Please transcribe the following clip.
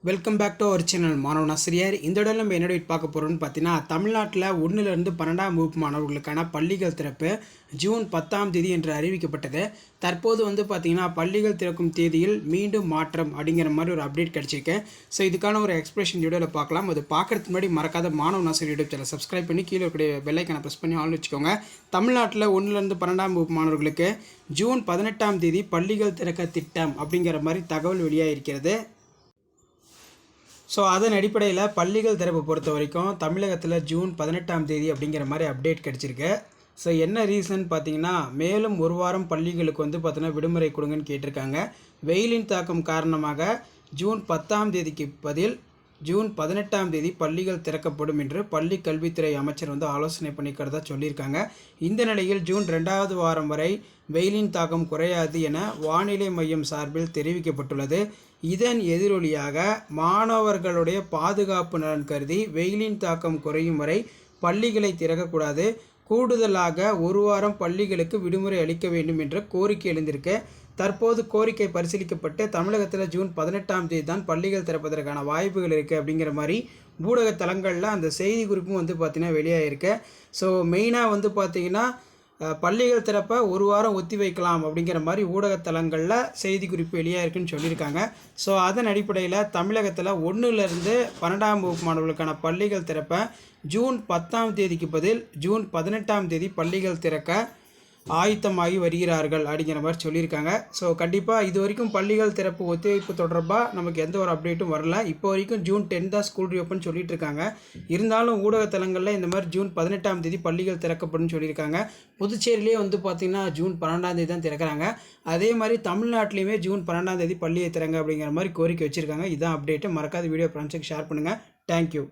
Welcome back to our channel Manavan Asiriyar. இந்த இடம் நம்ம என்ன பார்க்க போகிறோம்னு பார்த்தீங்கன்னா, தமிழ்நாட்டில் 1லேருந்து 12ஆம் வகுப்பு மாணவர்களுக்கான பள்ளிகள் திறப்பு ஜூன் 10ஆம் தேதி என்று அறிவிக்கப்பட்டது. தற்போது பார்த்தீங்கன்னா பள்ளிகள் திறக்கும் தேதியில் மீண்டும் மாற்றம் அப்படிங்கிற மாதிரி ஒரு அப்டேட் கிடச்சிருக்கு. ஸோ இதுக்கான ஒரு எக்ஸ்பிரஷன் வீடியோவில் பார்க்கலாம். அது பார்க்குறதுக்கு முன்னாடி மறக்காத மாணவன் ஆசிரியர் யூடியூப் சேனல் சப்ஸ்கிரைப் பண்ணி கீழே இருக்கக்கூடிய பெல்லைக்கான ப்ரெஸ் பண்ணி ஆன் வச்சுக்கோங்க. தமிழ்நாட்டில் 1லேருந்து 12ஆம் வகுப்பு மாணவர்களுக்கு ஜூன் 18ஆம் தேதி பள்ளிகள் திறக்க திட்டம் அப்படிங்கிற மாதிரி தகவல் வெளியாக இருக்கிறது. ஸோ அதன் அடிப்படையில் பள்ளிகள் திறப்பு பொறுத்த வரைக்கும் தமிழகத்தில் ஜூன் 18ஆம் தேதி அப்படிங்கிற மாதிரி அப்டேட் கிடச்சிருக்கு. ஸோ என்ன ரீசன் பார்த்தீங்கன்னா, மேலும் ஒரு வாரம் பள்ளிகளுக்கு பார்த்தீங்கன்னா விடுமுறை கொடுங்கன்னு கேட்டிருக்காங்க. வெயிலின் தாக்கம் காரணமாக ஜூன் 10ஆம் தேதிக்கு பதில் ஜூன் 18ஆம் தேதி பள்ளிகள் திறக்கப்படும் என்று பள்ளி கல்வித்துறை அமைச்சர் ஆலோசனை பண்ணிக்கிறதா சொல்லியிருக்காங்க. இந்த நிலையில் ஜூன் 2வது வாரம் வரை வெயிலின் தாக்கம் குறையாது என வானிலை மையம் சார்பில் தெரிவிக்கப்பட்டுள்ளது. இதன் எதிரொலியாக மாணவர்களுடைய பாதுகாப்பு நலன் கருதி வெயிலின் தாக்கம் குறையும் வரை பள்ளிகளை திறக்கக்கூடாது, கூடுதலாக ஒரு வாரம் பள்ளிகளுக்கு விடுமுறை அளிக்க வேண்டும் என்ற கோரிக்கை எழுந்திருக்கு. தற்போது கோரிக்கை பரிசீலிக்கப்பட்டு தமிழகத்தில் ஜூன் 18ஆம் தேதி தான் பள்ளிகள் திறப்பதற்கான வாய்ப்புகள் இருக்குது அப்படிங்கிற மாதிரி ஊடக தளங்களில் அந்த செய்தி குறிப்பும் பார்த்திங்கன்னா வெளியாகிருக்கு. ஸோ மெயினாக பார்த்திங்கன்னா பள்ளிகள் திறப்ப ஒரு வாரம் ஒத்தி வைக்கலாம் அப்படிங்கிற மாதிரி ஊடகத்தலங்களில் செய்தி குறிப்பு வெளியாக இருக்குன்னு சொல்லியிருக்காங்க. ஸோ அதன் அடிப்படையில் தமிழகத்தில் 1லேருந்து 12ஆம் வகுப்பு மாணவர்களுக்கான பள்ளிகள் திறப்ப ஜூன் 10ஆம் தேதிக்கு பதில் ஜூன் 18ஆம் தேதி பள்ளிகள் திறக்க ஆயத்தமாகி வருகிறார்கள் அப்படிங்கிற மாதிரி சொல்லியிருக்காங்க. ஸோ கண்டிப்பாக இது வரைக்கும் பள்ளிகள் திறப்பு ஒத்திவைப்பு தொடர்பாக நமக்கு எந்த ஒரு அப்டேட்டும் வரல. இப்போ வரைக்கும் ஜூன் 10 தான் ஸ்கூல் ரீஓப்பன் சொல்லிட்டு இருக்காங்க. இருந்தாலும் ஊடகத்தலங்களில் இந்த மாதிரி ஜூன் 18ஆம் தேதி பள்ளிகள் திறக்கப்படும் சொல்லியிருக்காங்க. புதுச்சேரியிலே பார்த்திங்கன்னா ஜூன் 12ஆம் தேதி தான் திறக்கிறாங்க. அதே மாதிரி தமிழ்நாட்டிலையுமே ஜூன் 12ஆம் தேதி பள்ளியை திறங்க அப்படிங்கிற மாதிரி கோரிக்கை வச்சுருக்காங்க. இதான் அப்டேட்டு. மறக்காத வீடியோ ஃப்ரெண்ட்ஸுக்கு ஷேர் பண்ணுங்கள். தேங்க்யூ.